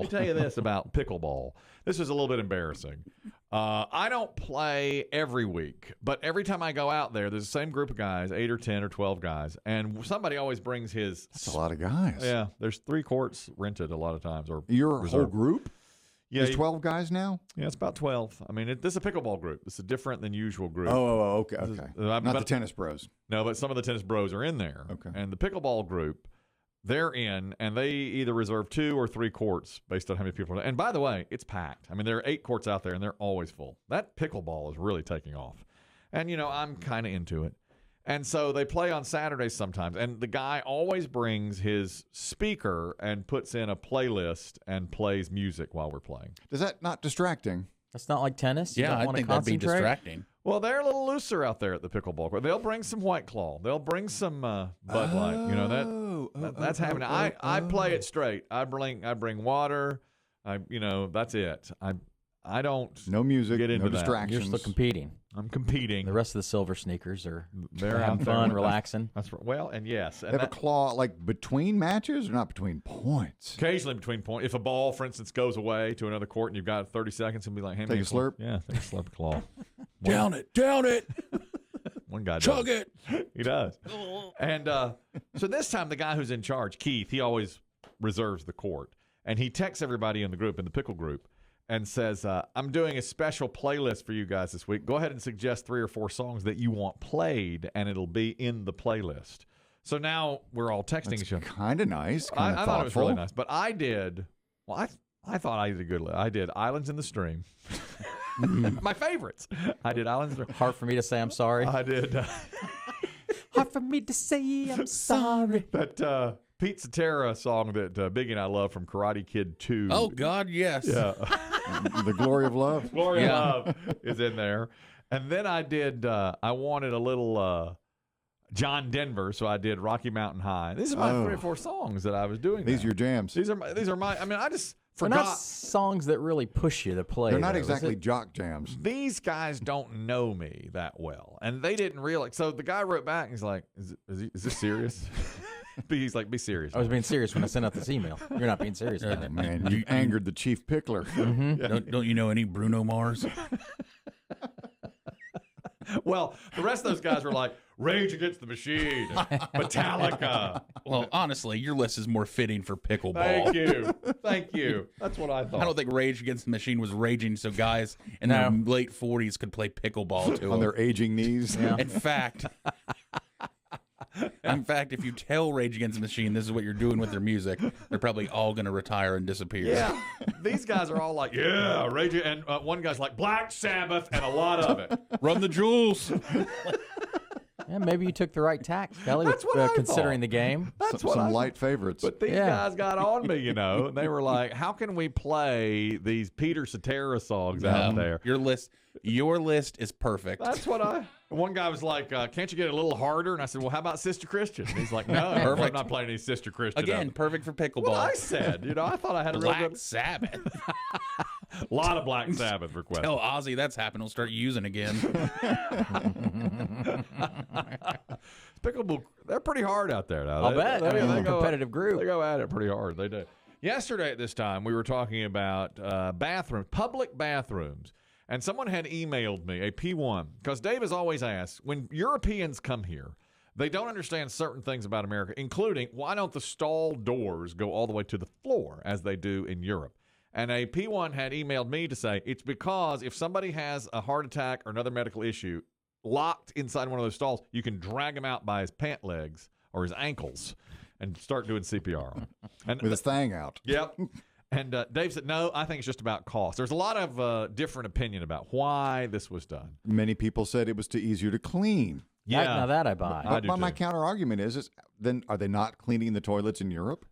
Let me tell you this about pickleball. This is a little bit embarrassing. I don't play every week, but every time I go out there, there's the same group of guys, 8 or 10 or 12 guys, and somebody always brings his. That's a lot of guys. Yeah, there's 3 courts rented a lot of times. Or your reserved. whole group? Yeah, There's 12 guys now? Yeah, it's about 12. I mean, this is a pickleball group. It's a different than usual group. Oh, okay. Not but, the tennis bros. No, but some of the tennis bros are in there. Okay. And the pickleball group, they're in, and they either reserve 2 or 3 courts based on how many people are. And by the way, it's packed. I mean, there are 8 courts out there, and they're always full. That pickleball is really taking off. And, I'm kind of into it. And so they play on Saturdays sometimes. And the guy always brings his speaker and puts in a playlist and plays music while we're playing. Is that not distracting? That's not like tennis? Yeah, I think that'd be distracting. Well, they're a little looser out there at the pickleball court. They'll bring some White Claw. They'll bring some Bud Light. That's happening. I play it straight. I bring water. That's it. I don't. No music. Get into no distractions. You're still competing. I'm competing. The rest of the silver sneakers are they're having fun, relaxing. That's right. Well, and yes, They have a claw like between matches or not between points? Occasionally between points. If a ball, for instance, goes away to another court and you've got 30 seconds, and be like, "Hey, take a slurp." Yeah, take a slurp of claw. Down it. One guy Chug does. it. He does. And so this time, the guy who's in charge, Keith, he always reserves the court, and he texts everybody in the group, in the pickle group, and says, I'm doing a special playlist for you guys this week. Go ahead and suggest 3 or 4 songs that you want played, and it'll be in the playlist. So now we're all texting each other. Kind of nice. I thought it was really nice. But I did, I thought I did a good list. I did Islands in the Stream. My favorites. I did Islands in the Stream. Hard for me to say I'm sorry. I did. Hard for me to say I'm sorry. That Pete Cetera song that Biggie and I love from Karate Kid 2. Oh, God, yes. Yeah. The Glory of Love. Glory of Love is in there. And then I did, I wanted a little John Denver, so I did Rocky Mountain High. These are my 3 or 4 songs that I was doing. These are your jams. These are my, I mean, I just They're forgot. not songs that really push you to play. They're not though, exactly jock jams. These guys don't know me that well, and they didn't realize. So the guy wrote back, and he's like, is this serious? He's like, be serious. I was being serious when I sent out this email. You're not being serious about it. Man, you angered the chief pickler. Don't you know any Bruno Mars? Well, the rest of those guys were like, Rage Against the Machine, Metallica. Well, honestly, your list is more fitting for pickleball. Thank you. That's what I thought. I don't think Rage Against the Machine was raging so guys in their late 40s could play pickleball to On them. their aging knees. Yeah. In fact, if you tell Rage Against the Machine this is what you're doing with their music, they're probably all going to retire and disappear. Yeah. These guys are all like, yeah, Rage. And one guy's like, Black Sabbath, and a lot of it. Run the jewels. Yeah, maybe you took the right tack, Kelly, That's what I considering thought. the game. That's what Some I light favorites. But these guys got on me, and they were like, how can we play these Peter Cetera songs out there? Your list is perfect. That's what one guy was like, can't you get it a little harder? And I said, well, how about Sister Christian? And he's like, no, Perfect. I'm not playing any Sister Christian. Again, perfect for pickleball. What I said, I thought I had a real Black good... Sabbath. A lot of Black Sabbath requests. Tell Ozzy that's happened. He'll start using again. Pickleball, they're pretty hard out there now. I'll bet. I mean, they're a competitive group. They go at it pretty hard. They do. Yesterday at this time, we were talking about bathrooms, public bathrooms. And someone had emailed me, a P1, because Dave has always asked, when Europeans come here, they don't understand certain things about America, including why don't the stall doors go all the way to the floor as they do in Europe? And a P1 had emailed me to say it's because if somebody has a heart attack or another medical issue locked inside one of those stalls, you can drag him out by his pant legs or his ankles and start doing CPR on him. And with his thing out. Yep. And Dave said, no, I think it's just about cost. There's a lot of different opinion about why this was done. Many people said it was too easier to clean. Yeah. Now that I buy. But my counter argument is then are they not cleaning the toilets in Europe?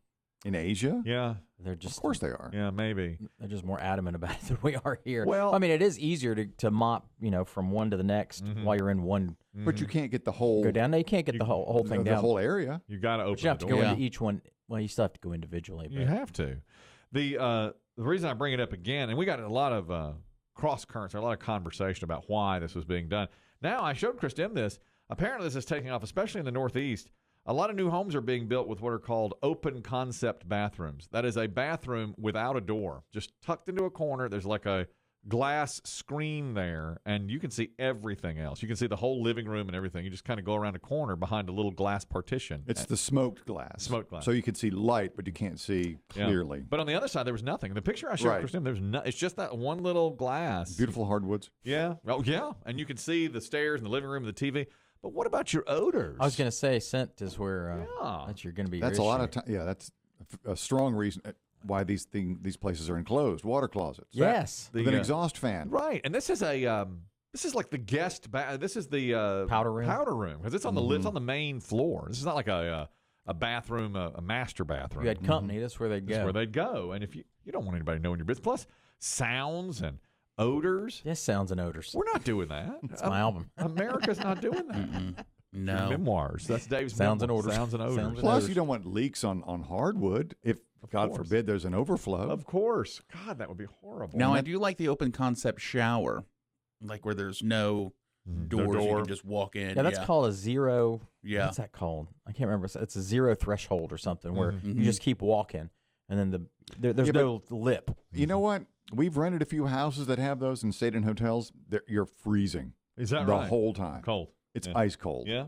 In Asia? Yeah. They're just, of course they are. Yeah, maybe. They're just more adamant about it than we are here. Well, I mean, it is easier to mop, from one to the next while you're in one. But you can't get the whole... Go down. No, you can't get the whole thing down. The whole area. You got to open But you have the to door. go into each one. Well, you still have to go individually. But. You have to. The reason I bring it up again, and we got a lot of cross currents, a lot of conversation about why this was being done. Now, I showed Christine this. Apparently, this is taking off, especially in the Northeast. A lot of new homes are being built with what are called open concept bathrooms. That is a bathroom without a door, just tucked into a corner. There's like a glass screen there, and you can see everything else. You can see the whole living room and everything. You just kind of go around a corner behind a little glass partition. It's the smoked glass. Smoked glass. So you can see light, but you can't see clearly. Yeah. But on the other side, there was nothing. The picture I showed Christine, there's no. It's just that one little glass. Beautiful hardwoods. Yeah. Oh, yeah. And you can see the stairs and the living room and the TV. But what about your odors? I was going to say scent is where that's you're going to be. That's a lot of time. Yeah, that's a strong reason why these places are enclosed. Water closets. Yes. With an exhaust fan. Right. And this is a this is like the guest this is the powder room. Powder room because it's on the it's on the main floor. This is not like a bathroom, a master bathroom. You had company. That's where they'd go. That's where they'd go. And if you don't want anybody knowing your business, plus sounds and odors. Yes, sounds and odors. We're not doing that. It's my album. America's not doing that. No. Memoirs. That's Dave's Sounds memoir. and odors. Sounds and odors. Sounds and Plus, odors. you don't want leaks on hardwood if, God forbid, there's an overflow. Of course. God, that would be horrible. Now, I do like the open concept shower, like where there's no doors. You can just walk in. Yeah, that's called a zero. Yeah. What's that called? I can't remember. It's a zero threshold or something where you just keep walking, and then there's no lip. You know what? We've rented a few houses that have those and stayed in hotels. You're freezing. Is that the right? whole time. Cold. It's ice cold. Yeah.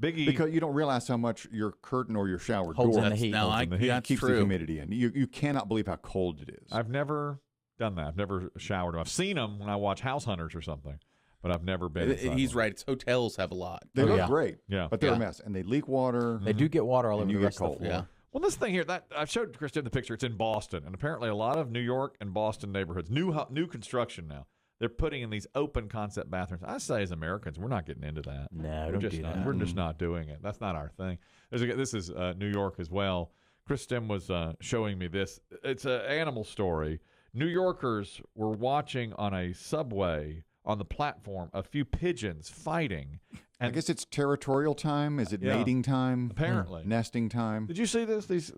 Biggie. Because you don't realize how much your curtain or your shower Holds door in the heat. No, that's keeps true. the humidity in. You cannot believe how cold it is. I've never done that. I've never showered. I've seen them when I watch House Hunters or something, but I've never been. He's right. It's hotels have a lot. They look great. Yeah. But they're a mess. And they leak water. They do get water all And over you the get rest of cold. the floor. Yeah. Well, this thing here that I showed Kristen the picture. It's in Boston, and apparently a lot of New York and Boston neighborhoods, new construction now. They're putting in these open concept bathrooms. I say as Americans, we're not getting into that. No, we're don't just do not. that. We're just not doing it. That's not our thing. This is New York as well. Kristen was showing me this. It's an animal story. New Yorkers were watching on a subway on the platform a few pigeons fighting. I guess it's territorial time. Is it mating time? Apparently. Nesting time? Did you see this? This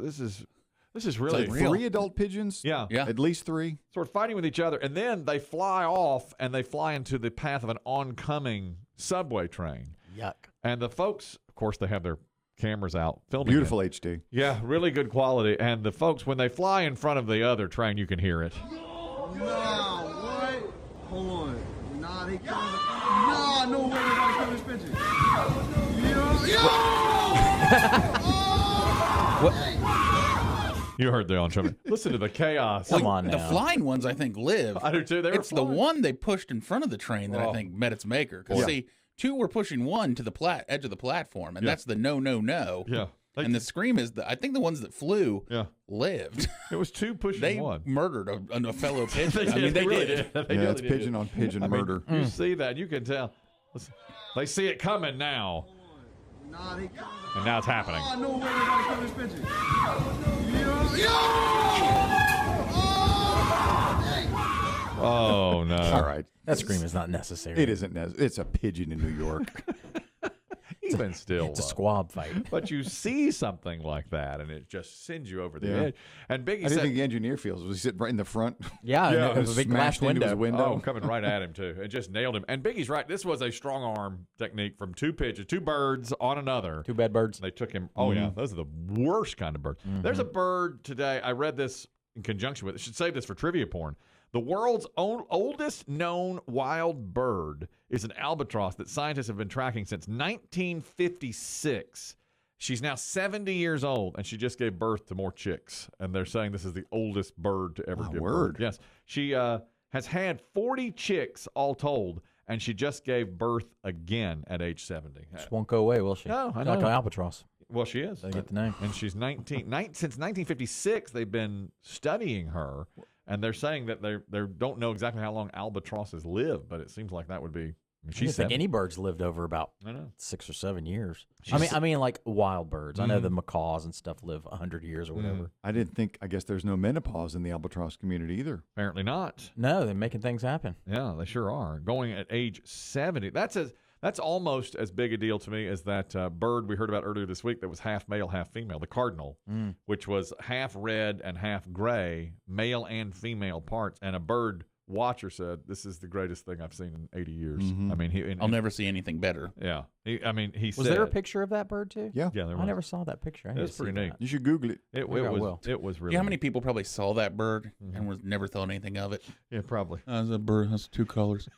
is really Like 3 adult pigeons? Yeah. At least 3? Sort of fighting with each other, and then they fly off and they fly into the path of an oncoming subway train. Yuck. And the folks, of course, they have their cameras out filming. Beautiful it. HD. Yeah, really good quality. And the folks, when they fly in front of the other train, you can hear it. No, what? Hold on. Nah, they coming. Nah, no way they're not coming pigeons. You heard the on-train. Listen to the chaos. Come on The now. flying ones, I think, live. I do too. They were It's the flying. one they pushed in front of the train that I think met its maker. Because, see, 2 were pushing 1 to the edge of the platform, and that's the no. Yeah. And the scream is, I think the ones that flew lived. It was 2 pushing They 1. murdered a fellow pigeon. They really did. They Yeah, really it's did. pigeon on pigeon murder. You see that. You can tell. Listen, they see it coming now. Nah, they coming. And now it's happening. Nah, no way they're not coming pigeons. Oh, no. All right. That scream is not necessary. It isn't. It's a pigeon in New York. Even still. It's a squab fight. But you see something like that, and it just sends you over the Yeah. edge. And Biggie I didn't said, think the engineer feels. Was he sitting right in the front? Yeah, Yeah, and it was a big glass smashed into his window. oh, coming right at him, too. It just nailed him. And Biggie's right. This was a strong arm technique from 2 pigeons, 2 birds on another. 2 bed birds. They took him. Oh, yeah. Those are the worst kind of birds. There's a bird today. I read this in conjunction with it. I should save this for trivia porn. The world's oldest known wild bird is an albatross that scientists have been tracking since 1956. She's now 70 years old, and she just gave birth to more chicks. And they're saying this is the oldest bird to ever My give word. birth. Yes. She has had 40 chicks all told, and she just gave birth again at age 70. Just won't go away, will she? No, I She's like know. an albatross. Well, she is. They get the name. And she's 19. Since 1956, they've been studying her, and they're saying that they don't know exactly how long albatrosses live, but it seems like that would be. I mean, I she's think 70. any birds lived over about I know. 6 or 7 years. She's- I mean, like wild birds. I know the macaws and stuff live 100 years or whatever. I didn't think. I guess there's no menopause in the albatross community either. Apparently not. No, they're making things happen. Yeah, they sure are. Going at age 70. That's almost as big a deal to me as that bird we heard about earlier this week that was half male, half female, the cardinal, which was half red and half gray, male and female parts, and a bird watcher said, "This is the greatest thing I've seen in 80 years." Mhm. I mean, I'll never see anything better. Yeah, he Was said, there a picture of that bird too? Yeah. Yeah, there was. I never saw that picture. I need It was to see pretty neat. that. You should Google it. It Maybe I was. will. It was really. You know how many neat. people probably saw that bird and was never thought anything of it? Yeah, probably. That's a bird. That's 2 colors.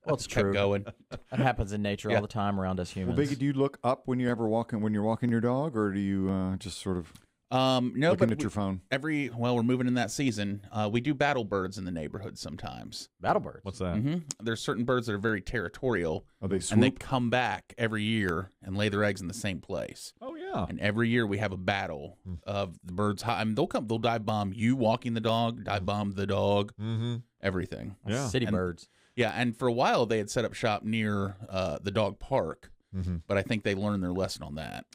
Well, it's Kept true. going. That happens in nature Yeah. all the time around us Well, humans. Biggie, do you look up when you're walking your dog, or do you just sort of No, looking but at your phone? we're moving in that season. We do battle birds in the neighborhood sometimes. Battle birds. What's that? hmm There's certain birds that are very territorial, Are they and they swoop? come back every year and lay their eggs in the same place. Oh yeah. And every year we have a battle of the birds. I mean, they'll dive bomb you walking the dog, dive bomb the dog, Mm-hmm. everything. Yeah. City And- birds. Yeah, and for a while they had set up shop near the dog park, Mm-hmm. but I think they learned their lesson on that.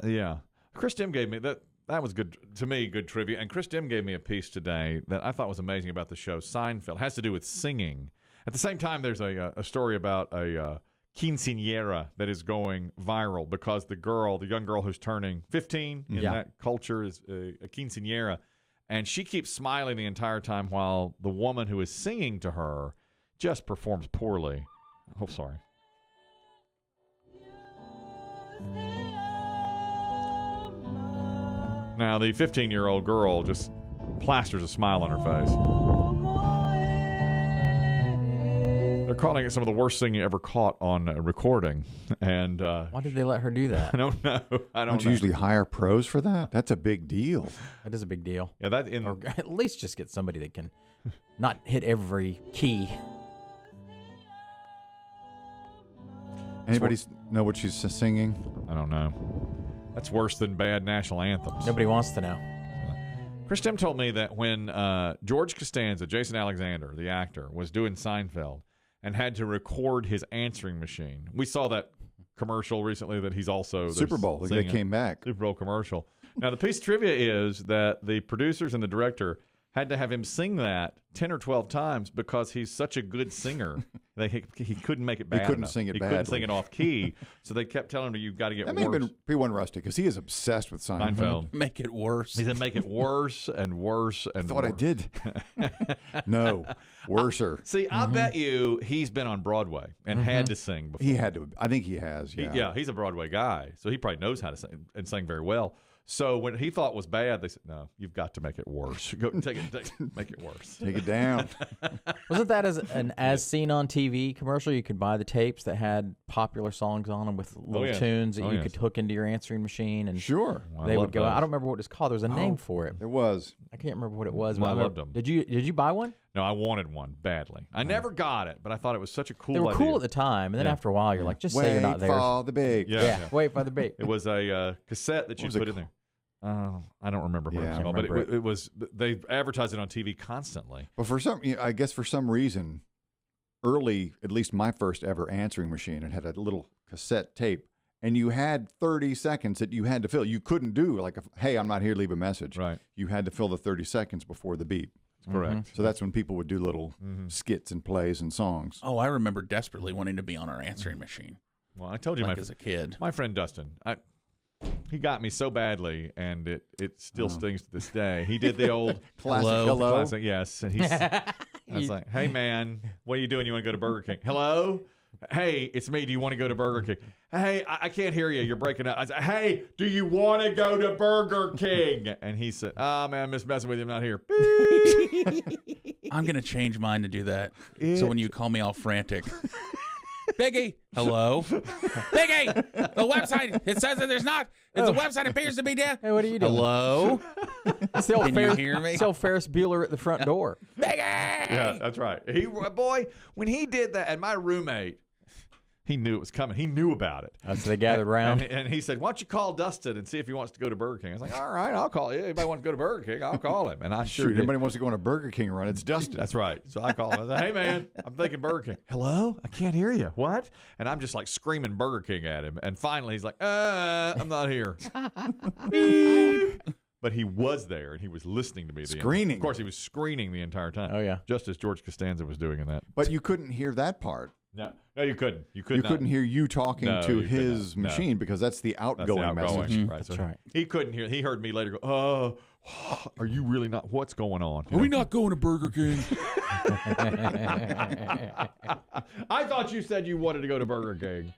Yeah. Chris Dim gave me that. That was good to me. Good trivia. And Chris Dim gave me a piece today that I thought was amazing about the show Seinfeld. It has to do with singing. At the same time, there's a story about a quinceañera that is going viral because the young girl who's turning 15 in Yeah. that culture is a quinceañera, and she keeps smiling the entire time while the woman who is singing to her just performs poorly. Oh, sorry. Now, the 15-year-old girl just plasters a smile on her face. They're calling it some of the worst singing ever caught on a recording. And Why did they let her do that? I don't know. I Don't don't you know. usually hire pros for that? That's a big deal. That is a big deal. Yeah, that in Or at least just get somebody that can not hit every key. Anybody know what she's singing? I don't know. That's worse than bad national anthems. Nobody wants to know. Chris Tim told me that when George Costanza, Jason Alexander, the actor, was doing Seinfeld and had to record his answering machine. We saw that commercial recently that he's also Super Bowl. They singing. came back. Super Bowl commercial. Now, the piece of trivia is that the producers and the director had to have him sing that 10 or 12 times because he's such a good singer that he couldn't make it bad couldn't enough. sing it He couldn't badly. sing it off key, so they kept telling him, you've got to get That may have worse. been P1 Rusty because he is obsessed with Seinfeld. Seinfeld. Make it worse. He said, make it worse and worse and I thought I worse. did. No, worser. See, I bet you he's been on Broadway and had to sing before. He had to. I think he has. Yeah. He's a Broadway guy, so he probably knows how to sing and sing very well. So when he thought was bad, they said, "No, you've got to make it worse. Go make it worse." Take it down. Wasn't that as seen on TV commercial? You could buy the tapes that had popular songs on them with little yeah. tunes that Oh, you yes. could hook into your answering machine, and Sure. I they love would go. those. I don't remember what it was called. There was a name for it. There was. I can't remember what it was. I but loved remember- them. Did you buy one? No, I wanted one badly. I never got it, but I thought it was such a cool They were idea. cool at the time, and then Yeah. after a while, you're like, just Wait say you're not there. for the big. Yeah. Wait for the beat. It was a cassette that you was it put in there. I don't remember what Yeah, it was I called, but remember it was. They advertised it on TV constantly. But I guess for some reason, early, at least my first ever answering machine, it had a little cassette tape, and you had 30 seconds that you had to fill. You couldn't do like, hey, I'm not here, leave a message. Right. You had to fill the 30 seconds before the beep. Correct. So that's when people would do little skits and plays and songs. Oh, I remember desperately wanting to be on our answering machine, Well, I told you like as a kid. my friend Dustin. He got me so badly, and it still stings to this day. He did the old Classic Hello? hello. classic, yes. And I was like, "Hey, man, what are you doing? You want to go to Burger King? Hello? Hey, it's me. Do you want to go to Burger King? Hey, I can't hear you. You're breaking up. I said, hey, do you want to go to Burger King? And he said, oh, man, I'm just messing with you. I'm not here. I'm going to change mine to do that. So when you call me all frantic, Biggie, hello? Biggie, the website, it says that there's not. The website appears to be dead. Hey, what are you doing? Hello? It's the old Can you Ferris, hear me? it's the old Ferris Bueller at the front door. Biggie! Yeah, that's right. Boy, when he did that, and my roommate, he knew it was coming. He knew about it. So they gathered around. And he said, why don't you call Dustin and see if he wants to go to Burger King? I was like, all right, I'll call you. Anybody wants to go to Burger King, I'll call him. And I sure Shoot, did. anybody wants to go on a Burger King run, it's Dustin. That's right. So I called him. I said, hey, man, I'm thinking Burger King. Hello? I can't hear you. What? And I'm just like screaming Burger King at him. And finally, he's like, I'm not here. Beep. But he was there, and he was listening to me. Screening. Of course, he was screening the entire time. Oh, yeah. Just as George Costanza was doing in that. But you couldn't hear that part. No, you couldn't. You You not. couldn't hear you talking No, to you could his not. No. machine because that's the That's the outgoing message. Right. That's So right. he couldn't hear. He heard me later go, oh, Are you really not? What's going on? Are we not going to Burger King? I thought you said you wanted to go to Burger King.